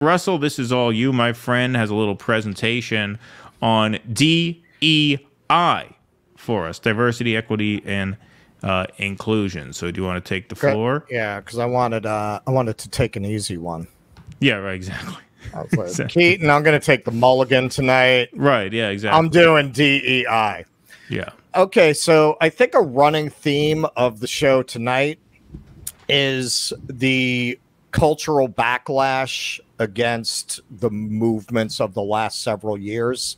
Russell, this is all you. My friend has a little presentation on DEI for us: diversity, equity, and inclusion. So, do you want to take the floor? Yeah, because I wanted to take an easy one. Yeah, right. Exactly. I was like, exactly. Keaton, I'm going to take the mulligan tonight. Right. Yeah. Exactly. I'm doing DEI. Yeah. Okay, so I think a running theme of the show tonight is the cultural backlash against the movements of the last several years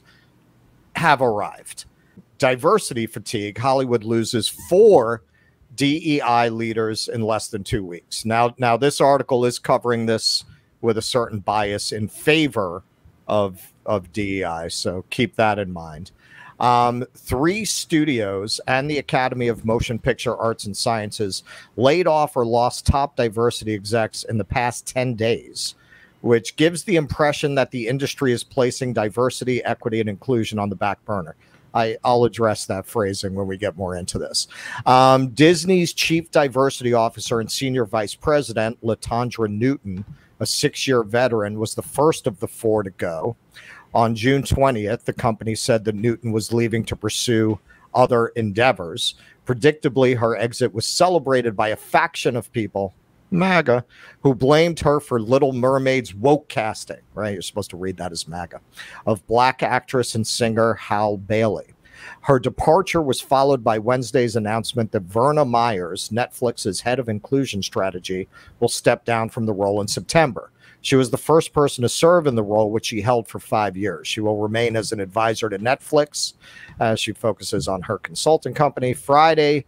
have arrived. Diversity fatigue. Hollywood loses 4 DEI leaders in less than 2 weeks. Now this article is covering this with a certain bias in favor of DEI, so keep that in mind. 3 studios and the Academy of Motion Picture Arts and Sciences laid off or lost top diversity execs in the past 10 days, which gives the impression that the industry is placing diversity, equity, and inclusion on the back burner. I'll address that phrasing when we get more into this. Disney's chief diversity officer and senior vice president, Latondra Newton, a 6-year veteran, was the first of the 4 to go. On June 20th, the company said that Newton was leaving to pursue other endeavors. Predictably, her exit was celebrated by a faction of people, MAGA, who blamed her for Little Mermaid's woke casting, right? You're supposed to read that as MAGA, of Black actress and singer Halle Bailey. Her departure was followed by Wednesday's announcement that Verna Myers, Netflix's head of inclusion strategy, will step down from the role in September. She was the first person to serve in the role, which she held for 5 years. She will remain as an advisor to Netflix as she focuses on her consulting company. Friday,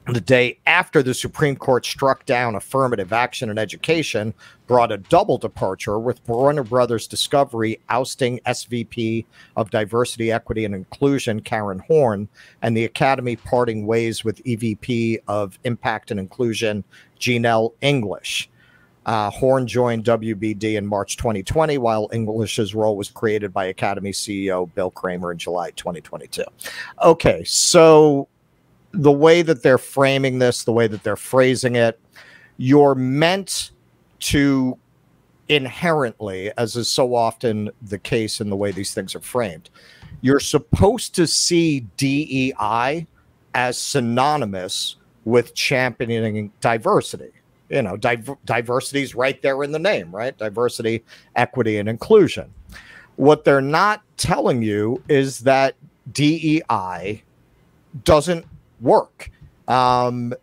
the day after the Supreme Court struck down affirmative action in education, brought a double departure, with Warner Brothers Discovery ousting SVP of Diversity, Equity, and Inclusion, Karen Horn, and the Academy parting ways with EVP of Impact and Inclusion, Janelle English. Horn joined WBD in March 2020, while English's role was created by Academy CEO Bill Kramer in July 2022. Okay, so the way that they're framing this, the way that they're phrasing it, you're meant to inherently, as is so often the case in the way these things are framed, you're supposed to see DEI as synonymous with championing diversity. You know, diversity is right there in the name, right? Diversity, equity, and inclusion. What they're not telling you is that DEI doesn't work. The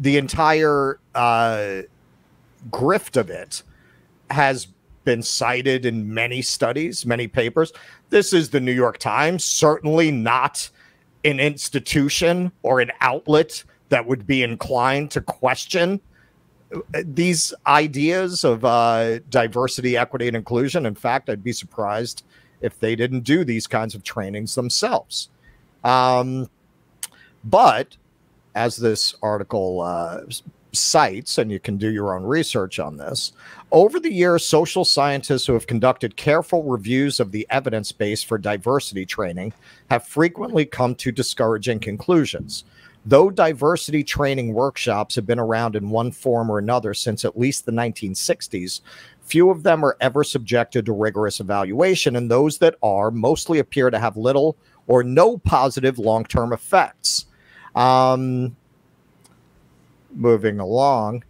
entire grift of it has been cited in many studies, many papers. This is the New York Times, certainly not an institution or an outlet that would be inclined to question these ideas of diversity, equity, and inclusion. In fact, I'd be surprised if they didn't do these kinds of trainings themselves. But as this article cites, and you can do your own research on this, over the years, social scientists who have conducted careful reviews of the evidence base for diversity training have frequently come to discouraging conclusions. Though diversity training workshops have been around in one form or another since at least the 1960s, few of them are ever subjected to rigorous evaluation, and those that are mostly appear to have little or no positive long-term effects. Moving along,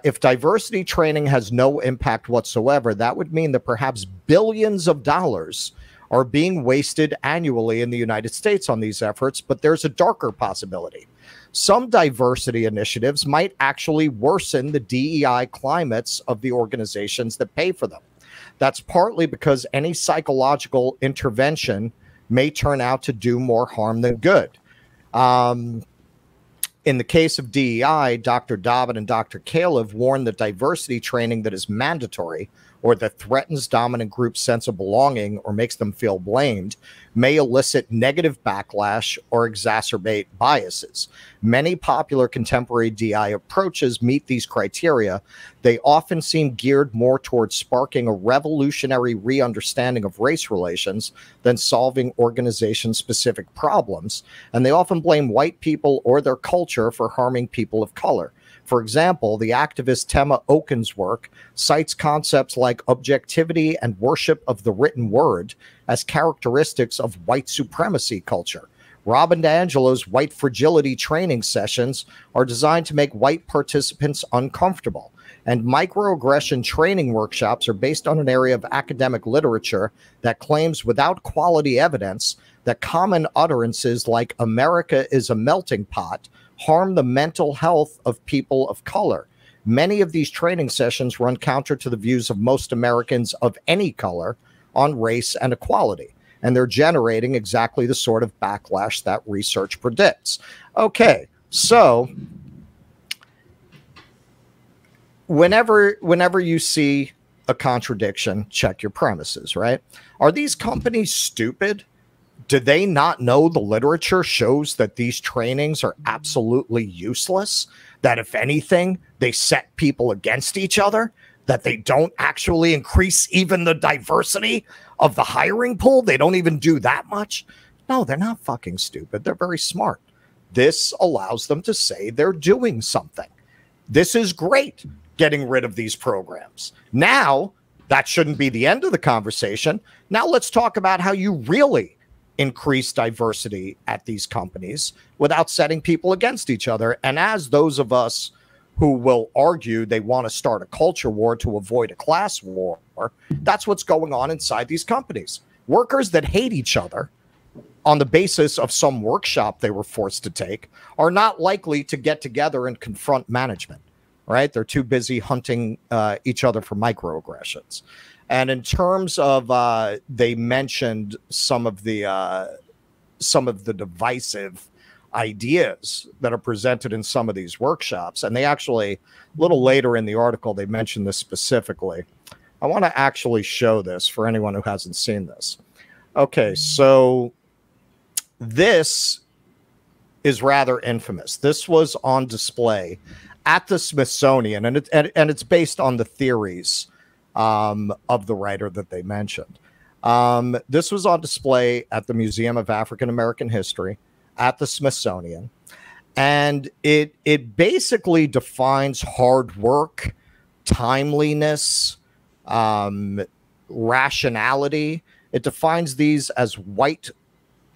if diversity training has no impact whatsoever, that would mean that perhaps billions of dollars are being wasted annually in the United States on these efforts, but there's a darker possibility. Some diversity initiatives might actually worsen the DEI climates of the organizations that pay for them. That's partly because any psychological intervention may turn out to do more harm than good. In the case of DEI, Dr. Dobbin and Dr. Calev warned that diversity training that is mandatory or that threatens dominant groups' sense of belonging or makes them feel blamed may elicit negative backlash or exacerbate biases. Many popular contemporary DEI approaches meet these criteria. They often seem geared more towards sparking a revolutionary re-understanding of race relations than solving organization-specific problems, and they often blame white people or their culture for harming people of color. For example, the activist Tema Oken's work cites concepts like objectivity and worship of the written word as characteristics of white supremacy culture. Robin DiAngelo's white fragility training sessions are designed to make white participants uncomfortable, and microaggression training workshops are based on an area of academic literature that claims without quality evidence that common utterances like America is a melting pot harm the mental health of people of color. Many of these training sessions run counter to the views of most Americans of any color on race and equality, and they're generating exactly the sort of backlash that research predicts. Okay, so whenever you see a contradiction, check your premises, right? Are these companies stupid? Do they not know the literature shows that these trainings are absolutely useless? That if anything, they set people against each other? That they don't actually increase even the diversity of the hiring pool? They don't even do that much? No, they're not fucking stupid. They're very smart. This allows them to say they're doing something. This is great, getting rid of these programs. Now, that shouldn't be the end of the conversation. Now let's talk about how you really increase diversity at these companies without setting people against each other. And as those of us who will argue they want to start a culture war to avoid a class war, that's what's going on inside these companies. Workers that hate each other on the basis of some workshop they were forced to take are not likely to get together and confront management, right? They're too busy hunting each other for microaggressions. And in terms of, they mentioned some of the divisive ideas that are presented in some of these workshops. And they actually, a little later in the article, they mentioned this specifically. I want to actually show this for anyone who hasn't seen this. Okay, so this is rather infamous. This was on display at the Smithsonian, and it's based on the theories of the writer that they mentioned. This was on display at the Museum of African American History at the Smithsonian, and it basically defines hard work, timeliness, rationality. It defines these as white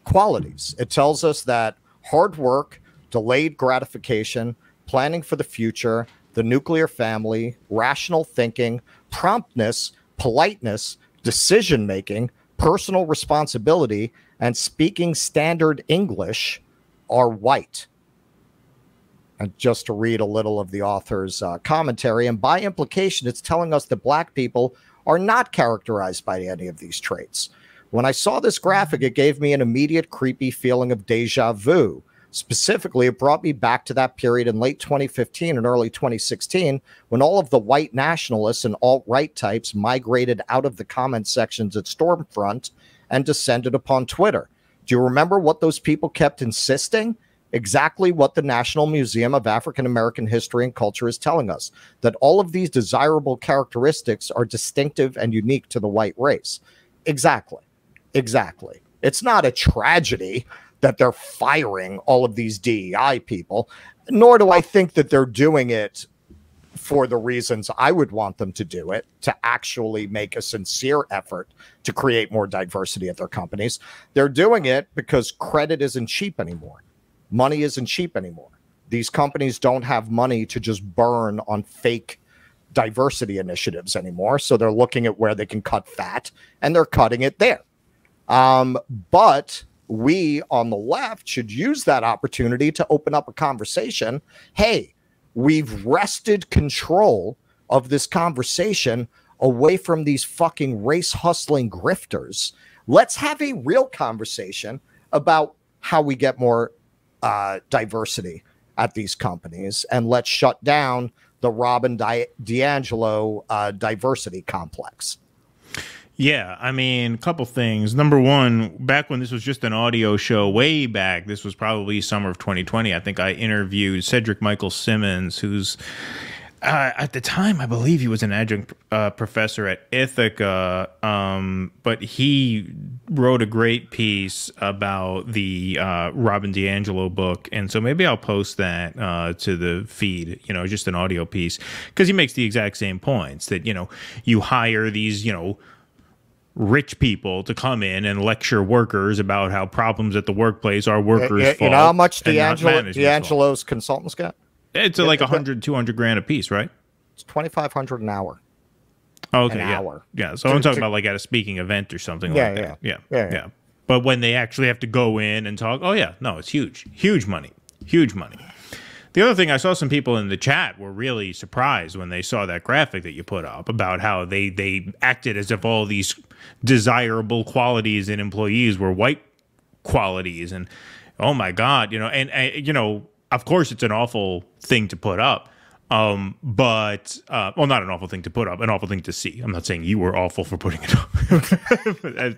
qualities. It tells us that hard work, delayed gratification, planning for the future, the nuclear family, rational thinking, promptness, politeness, decision-making, personal responsibility, and speaking standard English are white. And just to read a little of the author's commentary, and by implication, it's telling us that black people are not characterized by any of these traits. When I saw this graphic, it gave me an immediate creepy feeling of deja vu. Specifically, it brought me back to that period in late 2015 and early 2016 when all of the white nationalists and alt-right types migrated out of the comment sections at Stormfront and descended upon Twitter. Do you remember what those people kept insisting? Exactly what the National Museum of African American History and Culture is telling us, that all of these desirable characteristics are distinctive and unique to the white race. Exactly. Exactly. It's not a tragedy that they're firing all of these DEI people, nor do I think that they're doing it for the reasons I would want them to do it, to actually make a sincere effort to create more diversity at their companies. They're doing it because credit isn't cheap anymore. Money isn't cheap anymore. These companies don't have money to just burn on fake diversity initiatives anymore. So they're looking at where they can cut fat, and they're cutting it there. But we on the left should use that opportunity to open up a conversation. Hey, we've wrested control of this conversation away from these fucking race hustling grifters. Let's have a real conversation about how we get more diversity at these companies, and let's shut down the Robin DiAngelo diversity complex. Yeah, I mean, a couple things. Number one, back when this was just an audio show, way back, this was probably summer of 2020, I think I interviewed Cedric Michael Simmons, who's At the time, I believe he was an adjunct professor at Ithaca, but he wrote a great piece about the Robin DiAngelo book, and so maybe I'll post that to the feed, just an audio piece, because he makes the exact same points that, you hire these, rich people to come in and lecture workers about how problems at the workplace are workers' fault. You know how much DiAngelo's consultants get? It's like 100, 200 grand a piece, right? It's $2,500 an hour. Okay, an yeah. hour. Yeah, so I'm talking about like at a speaking event or something like that. Yeah. But when they actually have to go in and talk, it's huge. Huge money. Huge money. The other thing, I saw some people in the chat were really surprised when they saw that graphic that you put up about how they acted as if all these desirable qualities in employees were white qualities. And, oh, my God, of course, it's an awful thing to put up, but not an awful thing to put up, an awful thing to see. I'm not saying you were awful for putting it up.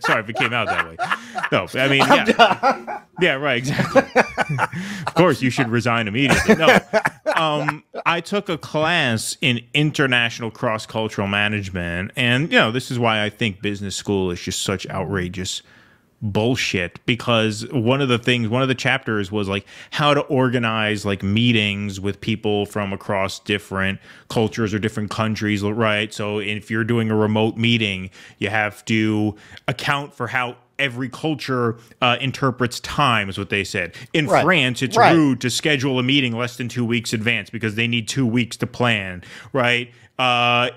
Sorry if it came out that way. No, I mean, yeah, right, exactly. Of course, you should resign immediately. No, I took a class in international cross-cultural management, and this is why I think business school is just such outrageous bullshit, because one of the chapters was like how to organize like meetings with people from across different cultures or different countries, right? So if you're doing a remote meeting, you have to account for how every culture interprets time, is what they said. In France, it's rude to schedule a meeting less than 2 weeks advance because they need 2 weeks to plan, right?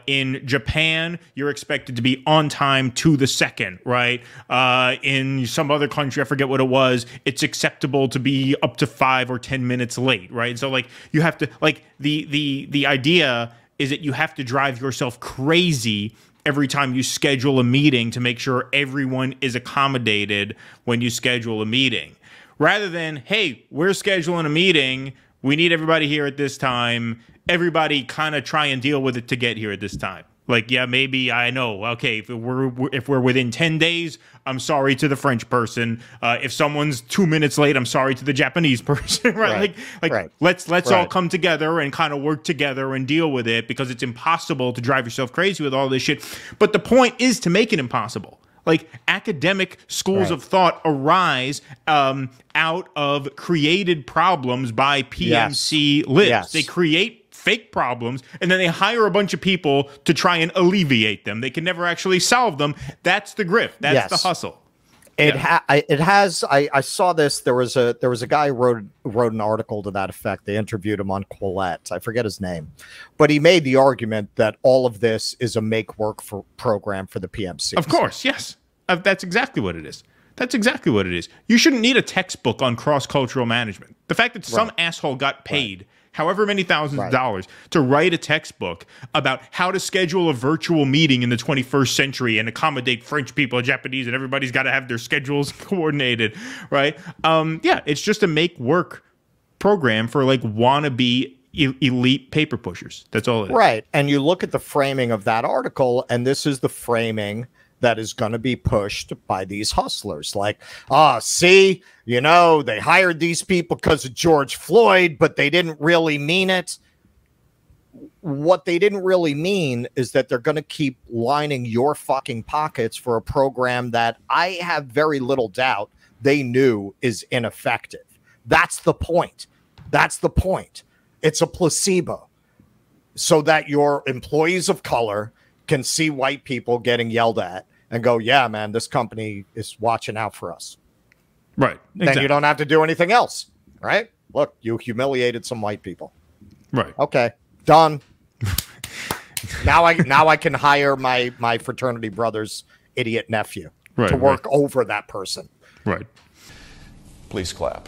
In Japan, you're expected to be on time to the second, right? In some other country, I forget what it was, it's acceptable to be up to 5 or 10 minutes late, right? So like you have to, like the idea is that you have to drive yourself crazy every time you schedule a meeting to make sure everyone is accommodated when you schedule a meeting. Rather than, hey, we're scheduling a meeting, we need everybody here at this time, everybody kind of try and deal with it to get here at this time. Like, yeah, maybe I know, okay, if we're within 10 days, I'm sorry to the French person. If someone's 2 minutes late, I'm sorry to the Japanese person, right? Let's all come together and kind of work together and deal with it, because it's impossible to drive yourself crazy with all this shit. But the point is to make it impossible. Like, academic schools of thought arise out of created problems by PMC libs. Yes. They create fake problems, and then they hire a bunch of people to try and alleviate them. They can never actually solve them. That's the grift. That's the hustle. I saw this. There was a guy who wrote an article to that effect. They interviewed him on Quillette. I forget his name, but he made the argument that all of this is a make work for program for the PMC. Of course, yes. That's exactly what it is. That's exactly what it is. You shouldn't need a textbook on cross-cultural management. The fact that some asshole got paid however many thousands of dollars to write a textbook about how to schedule a virtual meeting in the 21st century and accommodate French people, Japanese, and everybody's got to have their schedules coordinated, right? It's just a make work program for like wannabe elite paper pushers. That's all it is. Right. And you look at the framing of that article, and this is the framing that is going to be pushed by these hustlers. Like, see, they hired these people because of George Floyd, but they didn't really mean it. What they didn't really mean is that they're going to keep lining your fucking pockets for a program that I have very little doubt they knew is ineffective. That's the point. That's the point. It's a placebo so that your employees of color can see white people getting yelled at and go, yeah, man, this company is watching out for us. Right. Exactly. Then you don't have to do anything else, right? Look, you humiliated some white people. Right. Okay, done. now I can hire my fraternity brother's idiot nephew to work over that person. Right. Please clap.